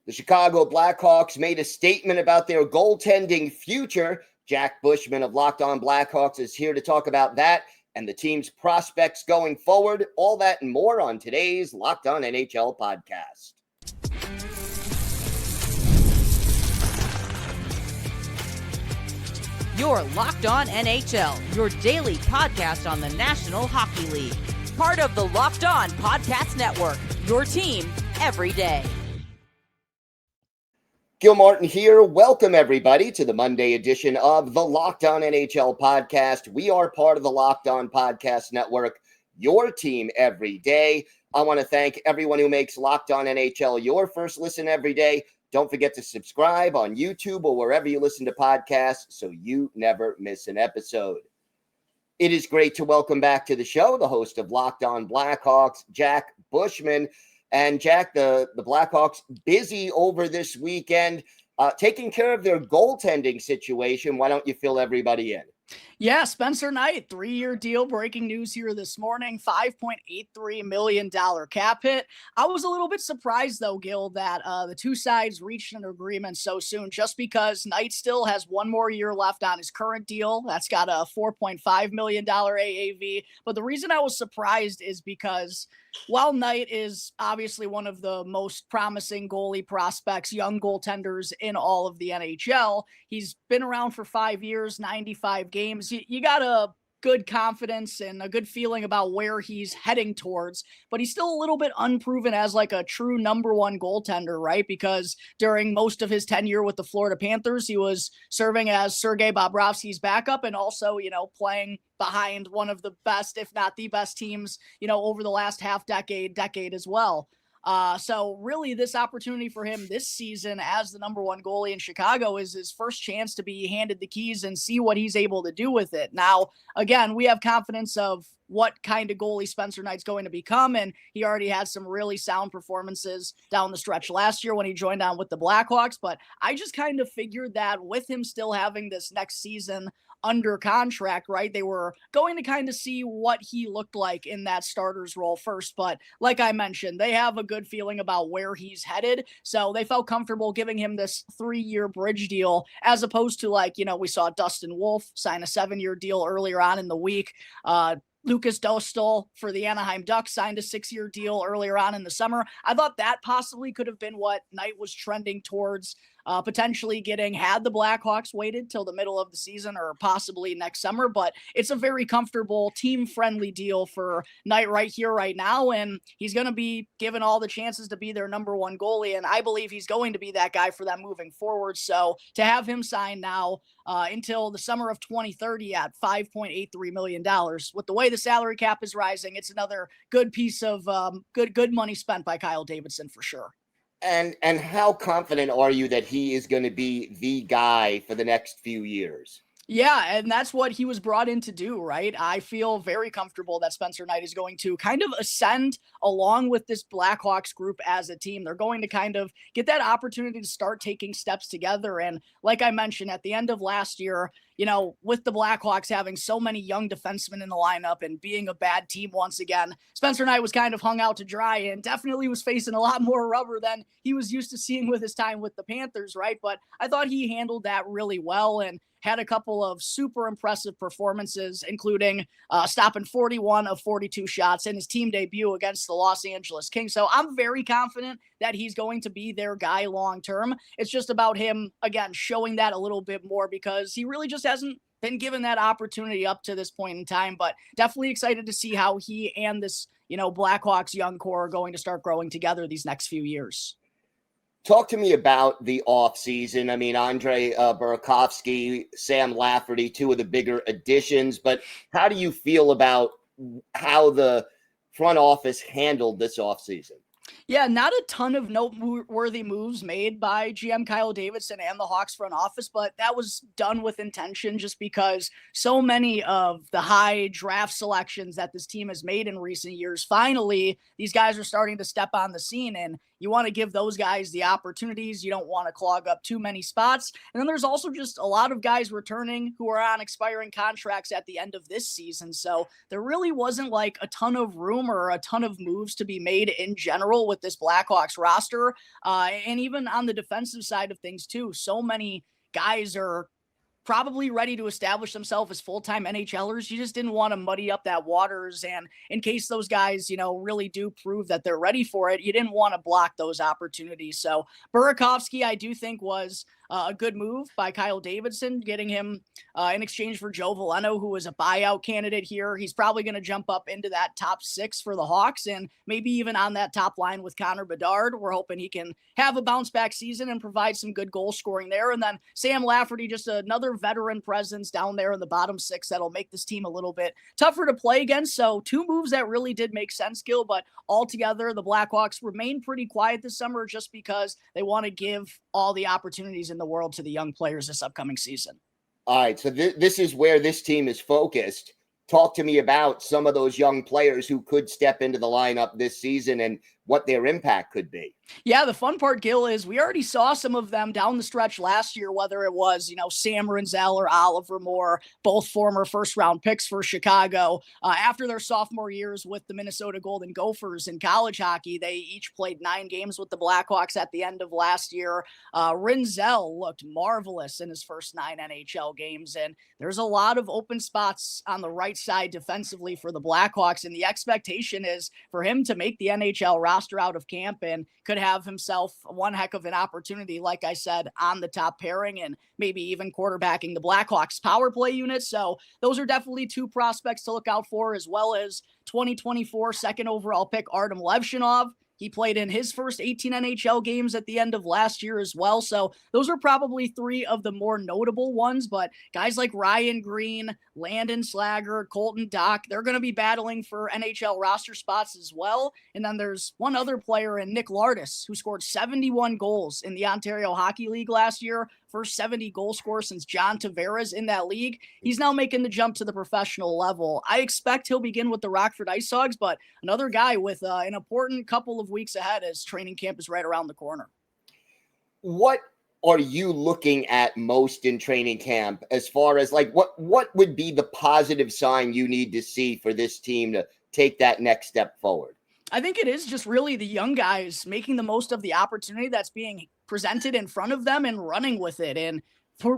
The Chicago Blackhawks made a statement about their goaltending future. Jack Bushman of Locked On Blackhawks is here to talk about that and the team's prospects going forward. All that and more on today's Locked On NHL podcast. You're Locked On NHL, your daily podcast on the National Hockey League. Part of the Locked On Podcast Network, your team every day. Gil Martin here. Welcome, everybody, to the Monday edition of the Locked On NHL podcast. We are part of the Locked On Podcast Network, your team every day. I want to thank everyone who makes Locked On NHL your first listen every day. Don't forget to subscribe on YouTube or wherever you listen to podcasts so you never miss an episode. It is great to welcome back to the show the host of Locked On Blackhawks, Jack Bushman. And Jack, the Blackhawks busy over this weekend, taking care of their goaltending situation. Why don't you fill everybody in? Yeah, Spencer Knight, 3-year deal. Breaking news here this morning, $5.83 million cap hit. I was a little bit surprised, though, Gil, that the two sides reached an agreement so soon, just because Knight still has one more year left on his current deal. That's got a $4.5 million AAV. But the reason I was surprised is because while Knight is obviously one of the most promising goalie prospects, young goaltenders in all of the NHL, he's been around for 5 years, 95 games. You got a good confidence and a good feeling about where he's heading towards, but he's still a little bit unproven as like a true number one goaltender, right? Because during most of his tenure with the Florida Panthers, he was serving as Sergei Bobrovsky's backup and also, playing behind one of the best, if not the best teams, over the last decade as well. So really this opportunity for him this season as the number one goalie in Chicago is his first chance to be handed the keys and see what he's able to do with it. Now, again, we have confidence of what kind of goalie Spencer Knight's going to become, and he already had some really sound performances down the stretch last year when he joined on with the Blackhawks, but I just kind of figured that with him still having this next season under contract, right, they were going to kind of see what he looked like in that starter's role first. But like I mentioned, they have a good feeling about where he's headed. So they felt comfortable giving him this 3-year bridge deal, as opposed to we saw Dustin Wolf sign a 7-year deal earlier on in the week. Lucas Dostal for the Anaheim Ducks signed a 6-year deal earlier on in the summer. I thought that possibly could have been what Knight was trending towards, potentially getting had the Blackhawks waited till the middle of the season or possibly next summer. But it's a very comfortable, team-friendly deal for Knight right here, right now. And he's going to be given all the chances to be their number one goalie. And I believe he's going to be that guy for them moving forward. So to have him sign now until the summer of 2030 at $5.83 million, with the way the salary cap is rising, it's another good piece of good money spent by Kyle Davidson for sure. And how confident are you that he is going to be the guy for the next few years? Yeah, and that's what he was brought in to do, right? I feel very comfortable that Spencer Knight is going to kind of ascend along with this Blackhawks group as a team. They're going to kind of get that opportunity to start taking steps together. And like I mentioned, at the end of last year, with the Blackhawks having so many young defensemen in the lineup and being a bad team once again, Spencer Knight was kind of hung out to dry and definitely was facing a lot more rubber than he was used to seeing with his time with the Panthers, right? But I thought he handled that really well and had a couple of super impressive performances, including stopping 41 of 42 shots in his team debut against the Los Angeles Kings. So I'm very confident that he's going to be their guy long term. It's just about him, again, showing that a little bit more because he really just hasn't been given that opportunity up to this point in time. But definitely excited to see how he and this, Blackhawks young core are going to start growing together these next few years. Talk to me about the offseason. I mean, Andre Burakovsky, Sam Lafferty, two of the bigger additions. But how do you feel about how the front office handled this offseason? Yeah, not a ton of noteworthy moves made by GM Kyle Davidson and the Hawks front office, but that was done with intention just because so many of the high draft selections that this team has made in recent years, finally, these guys are starting to step on the scene. And you want to give those guys the opportunities. You don't want to clog up too many spots. And then there's also just a lot of guys returning who are on expiring contracts at the end of this season. So there really wasn't like a ton of room or a ton of moves to be made in general with this Blackhawks roster. And even on the defensive side of things too, so many guys are probably ready to establish themselves as full-time NHLers. You just didn't want to muddy up that waters. And in case those guys, really do prove that they're ready for it, you didn't want to block those opportunities. So Burakovsky, I do think, was a good move by Kyle Davidson, getting him in exchange for Joe Veleno, who was a buyout candidate here. He's probably going to jump up into that top 6 for the Hawks and maybe even on that top line with Connor Bedard. We're hoping he can have a bounce back season and provide some good goal scoring there. And then Sam Lafferty, just another veteran presence down there in the bottom 6 that'll make this team a little bit tougher to play against. So 2 moves that really did make sense, Gil, but altogether the Blackhawks remain pretty quiet this summer just because they want to give all the opportunities in the world to the young players this upcoming season. All right, so this is where this team is focused. Talk to me about some of those young players who could step into the lineup this season and what their impact could be. Yeah, the fun part, Gil, is we already saw some of them down the stretch last year, whether it was, Sam Rinzel or Oliver Moore, both former first-round picks for Chicago. After their sophomore years with the Minnesota Golden Gophers in college hockey, they each played 9 games with the Blackhawks at the end of last year. Rinzel looked marvelous in his first 9 NHL games, and there's a lot of open spots on the right side defensively for the Blackhawks, and the expectation is for him to make the NHL roster out of camp and could have himself one heck of an opportunity, like I said, on the top pairing and maybe even quarterbacking the Blackhawks power play unit. So those are definitely 2 prospects to look out for, as well as 2024 second overall pick Artem Levshinov. He played in his first 18 NHL games at the end of last year as well. So those are probably 3 of the more notable ones, but guys like Ryan Green, Landon Slaggert, Colton Dock, they're going to be battling for NHL roster spots as well. And then there's one other player in Nick Lardis, who scored 71 goals in the Ontario Hockey League last year. First 70 goal scorer since John Tavares in that league. He's now making the jump to the professional level. I expect he'll begin with the Rockford Ice Hogs, but another guy with an important couple of weeks ahead as training camp is right around the corner. What are you looking at most in training camp as far as what would be the positive sign you need to see for this team to take that next step forward? I think it is just really the young guys making the most of the opportunity that's being presented in front of them and running with it and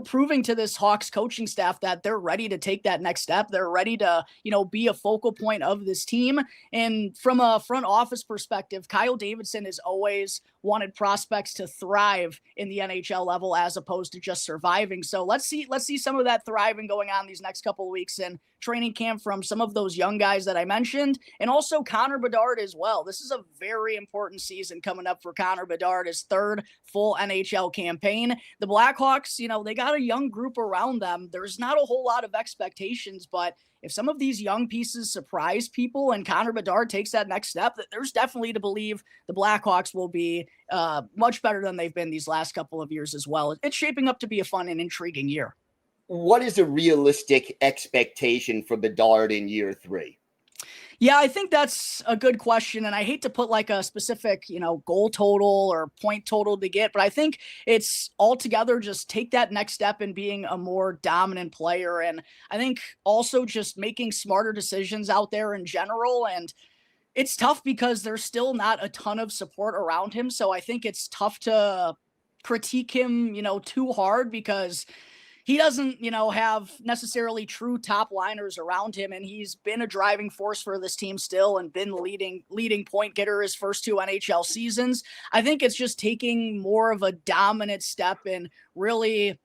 proving to this Hawks coaching staff that they're ready to take that next step. They're ready to, be a focal point of this team. And from a front office perspective, Kyle Davidson has always wanted prospects to thrive in the NHL level as opposed to just surviving. So let's see some of that thriving going on these next couple of weeks in training camp from some of those young guys that I mentioned, and also Connor Bedard as well. This is a very important season coming up for Connor Bedard, his 3rd full NHL campaign. The Blackhawks, they got a young group around them. There's not a whole lot of expectations, but if some of these young pieces surprise people and Connor Bedard takes that next step, there's definitely to believe the Blackhawks will be much better than they've been these last couple of years as well. It's shaping up to be a fun and intriguing year. What is a realistic expectation for Bedard in year 3? Yeah, I think that's a good question. And I hate to put like a specific, goal total or point total to get, but I think it's altogether just take that next step in being a more dominant player. And I think also just making smarter decisions out there in general. And it's tough because there's still not a ton of support around him. So I think it's tough to critique him, too hard because he doesn't, have necessarily true top liners around him. And he's been a driving force for this team still and been leading point getter his first 2 NHL seasons. I think it's just taking more of a dominant step and really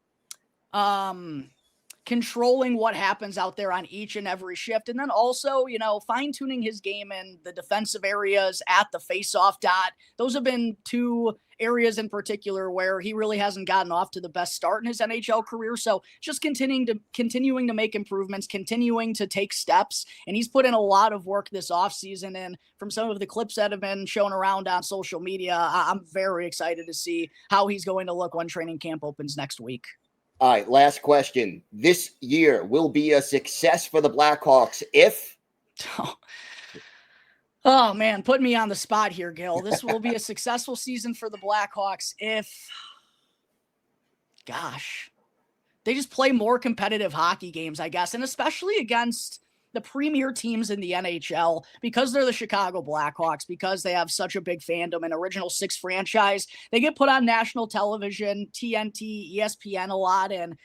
controlling what happens out there on each and every shift. And then also, fine tuning his game in the defensive areas at the face-off dot. Those have been 2 areas in particular where he really hasn't gotten off to the best start in his NHL career. So just continuing to make improvements, continuing to take steps. And he's put in a lot of work this offseason. And from some of the clips that have been shown around on social media, I'm very excited to see how he's going to look when training camp opens next week. All right, last question. This year will be a success for the Blackhawks if? Oh, man, put me on the spot here, Gil. This will be a successful season for the Blackhawks if, gosh, they just play more competitive hockey games, I guess, and especially against the premier teams in the NHL, because they're the Chicago Blackhawks, because they have such a big fandom and Original Six franchise. They get put on national television, TNT, ESPN a lot, and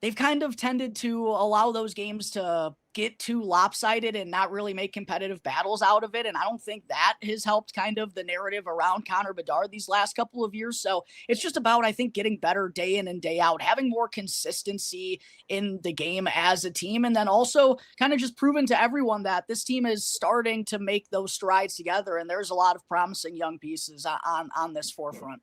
they've kind of tended to allow those games to get too lopsided and not really make competitive battles out of it. And I don't think that has helped kind of the narrative around Connor Bedard these last couple of years. So it's just about, I think, getting better day in and day out, having more consistency in the game as a team. And then also kind of just proving to everyone that this team is starting to make those strides together. And there's a lot of promising young pieces on this forefront.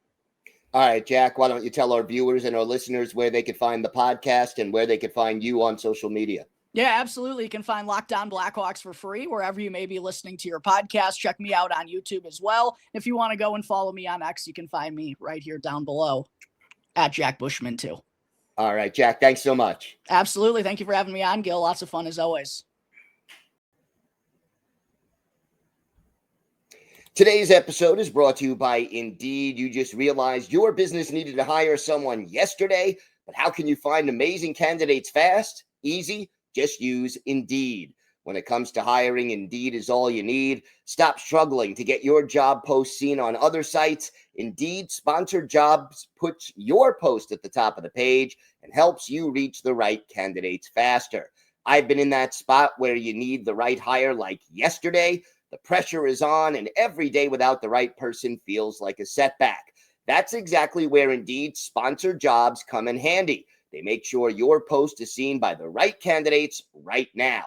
All right, Jack, why don't you tell our viewers and our listeners where they could find the podcast and where they could find you on social media? Yeah, absolutely. You can find Locked On Blackhawks for free wherever you may be listening to your podcast. Check me out on YouTube as well. If you want to go and follow me on X, you can find me right here down below at Jack Bushman too. All right, Jack, thanks so much. Absolutely. Thank you for having me on, Gil. Lots of fun as always. Today's episode is brought to you by Indeed. You just realized your business needed to hire someone yesterday, but how can you find amazing candidates fast? Easy. Just use Indeed. When it comes to hiring, Indeed is all you need. Stop struggling to get your job post seen on other sites. Indeed Sponsored Jobs puts your post at the top of the page and helps you reach the right candidates faster. I've been in that spot where you need the right hire like yesterday. The pressure is on, and every day without the right person feels like a setback. That's exactly where Indeed Sponsored Jobs come in handy. They make sure your post is seen by the right candidates right now.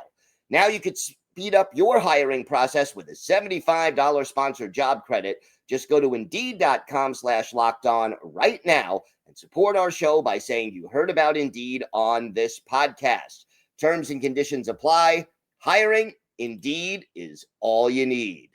Now you could speed up your hiring process with a $75 sponsored job credit. Just go to Indeed.com/lockedon right now and support our show by saying you heard about Indeed on this podcast. Terms and conditions apply. Hiring, Indeed is all you need.